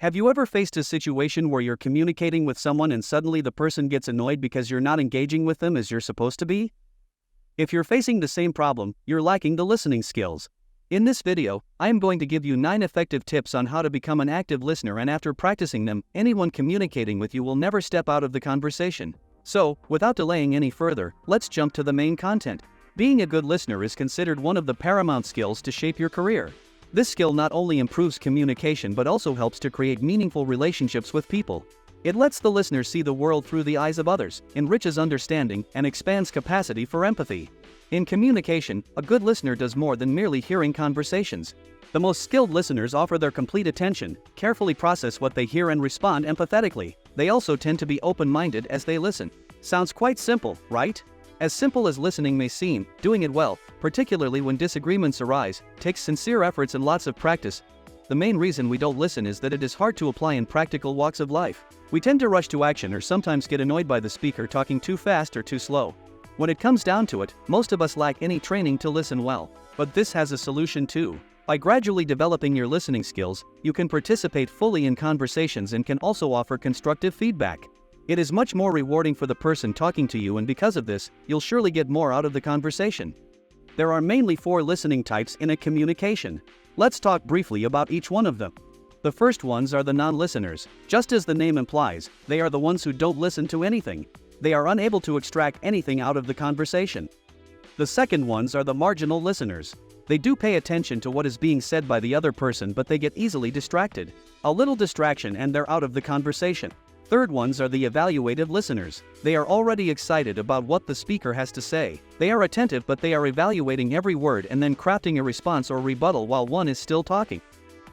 Have you ever faced a situation where you're communicating with someone and suddenly the person gets annoyed because you're not engaging with them as you're supposed to be? If you're facing the same problem, you're lacking the listening skills. In this video, I am going to give you 9 effective tips on how to become an active listener, and after practicing them, anyone communicating with you will never step out of the conversation. So, without delaying any further, let's jump to the main content. Being a good listener is considered one of the paramount skills to shape your career. This skill not only improves communication but also helps to create meaningful relationships with people. It lets the listener see the world through the eyes of others, enriches understanding, and expands capacity for empathy. In communication, a good listener does more than merely hearing conversations. The most skilled listeners offer their complete attention, carefully process what they hear, and respond empathetically. They also tend to be open-minded as they listen. Sounds quite simple, right? As simple as listening may seem, doing it well, particularly when disagreements arise, takes sincere efforts and lots of practice. The main reason we don't listen is that it is hard to apply in practical walks of life. We tend to rush to action or sometimes get annoyed by the speaker talking too fast or too slow. When it comes down to it, most of us lack any training to listen well. But this has a solution too. By gradually developing your listening skills, you can participate fully in conversations and can also offer constructive feedback. It is much more rewarding for the person talking to you, and because of this, you'll surely get more out of the conversation. There are mainly 4 listening types in a communication. Let's talk briefly about each one of them. The first ones are the non-listeners. Just as the name implies, they are the ones who don't listen to anything. They are unable to extract anything out of the conversation. The second ones are the marginal listeners. They do pay attention to what is being said by the other person, but they get easily distracted. A little distraction and they're out of the conversation. Third ones are the evaluative listeners. They are already excited about what the speaker has to say. They are attentive, but they are evaluating every word and then crafting a response or rebuttal while one is still talking.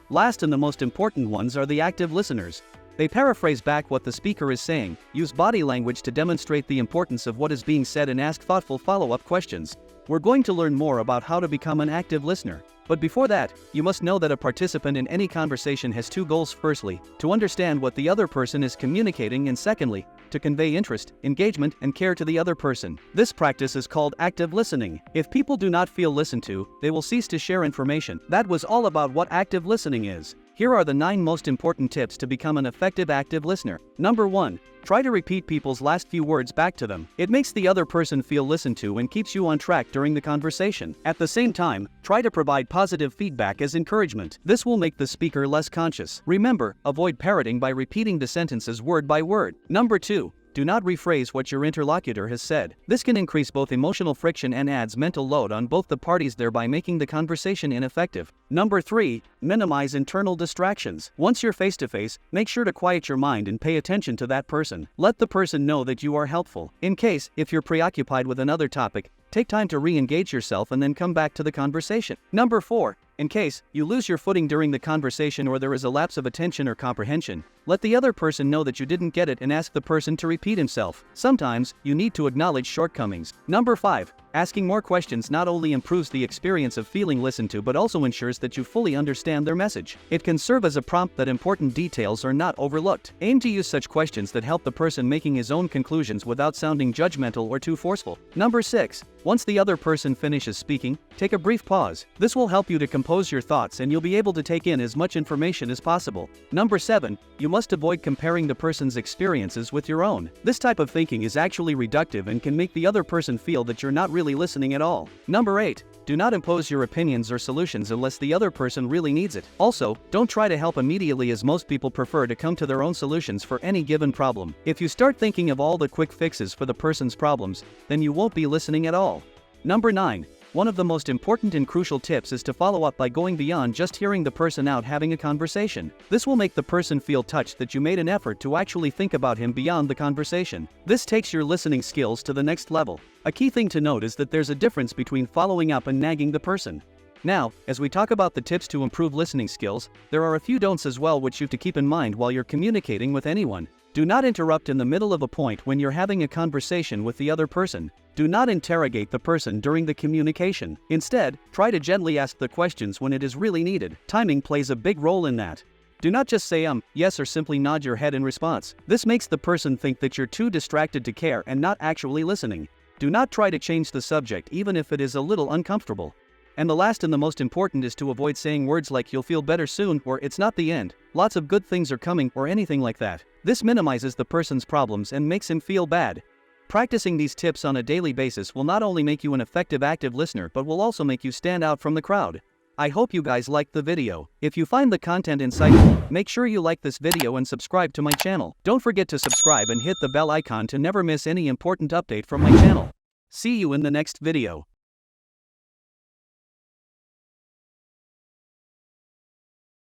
Last and the most important ones are the active listeners. They paraphrase back what the speaker is saying, use body language to demonstrate the importance of what is being said, and ask thoughtful follow-up questions. We're going to learn more about how to become an active listener. But before that, you must know that a participant in any conversation has 2 goals. Firstly, to understand what the other person is communicating, and secondly, to convey interest, engagement, and care to the other person. This practice is called active listening. If people do not feel listened to, they will cease to share information. That was all about what active listening is. Here are the 9 most important tips to become an effective active listener. Number 1. Try to repeat people's last few words back to them. It makes the other person feel listened to and keeps you on track during the conversation. At the same time, try to provide positive feedback as encouragement. This will make the speaker less conscious. Remember, avoid parroting by repeating the sentences word by word. Number 2. Do not rephrase what your interlocutor has said. This can increase both emotional friction and adds mental load on both the parties, thereby making the conversation ineffective. Number 3. Minimize internal distractions. Once you're face-to-face, make sure to quiet your mind and pay attention to that person. Let the person know that you are helpful. In case, if you're preoccupied with another topic, take time to re-engage yourself and then come back to the conversation. Number 4. In case you lose your footing during the conversation or there is a lapse of attention or comprehension, let the other person know that you didn't get it and ask the person to repeat himself. Sometimes, you need to acknowledge shortcomings. Number 5. Asking more questions not only improves the experience of feeling listened to but also ensures that you fully understand their message. It can serve as a prompt that important details are not overlooked. Aim to use such questions that help the person making his own conclusions without sounding judgmental or too forceful. Number 6. Once the other person finishes speaking, take a brief pause. This will help you to compose your thoughts and you'll be able to take in as much information as possible. Number 7. You must avoid comparing the person's experiences with your own. This type of thinking is actually reductive and can make the other person feel that you're not really listening at all. Number 8. Do not impose your opinions or solutions unless the other person really needs it. Also, don't try to help immediately, as most people prefer to come to their own solutions for any given problem. If you start thinking of all the quick fixes for the person's problems, then you won't be listening at all. Number 9. One of the most important and crucial tips is to follow up by going beyond just hearing the person out having a conversation. This will make the person feel touched that you made an effort to actually think about him beyond the conversation. This takes your listening skills to the next level. A key thing to note is that there's a difference between following up and nagging the person. Now, as we talk about the tips to improve listening skills, there are a few don'ts as well which you have to keep in mind while you're communicating with anyone. Do not interrupt in the middle of a point when you're having a conversation with the other person. Do not interrogate the person during the communication. Instead, try to gently ask the questions when it is really needed. Timing plays a big role in that. Do not just say yes, or simply nod your head in response. This makes the person think that you're too distracted to care and not actually listening. Do not try to change the subject even if it is a little uncomfortable. And the last and the most important is to avoid saying words like "you'll feel better soon" or "it's not the end, lots of good things are coming" or anything like that. This minimizes the person's problems and makes him feel bad. Practicing these tips on a daily basis will not only make you an effective active listener but will also make you stand out from the crowd. I hope you guys liked the video. If you find the content insightful, make sure you like this video and subscribe to my channel. Don't forget to subscribe and hit the bell icon to never miss any important update from my channel. See you in the next video.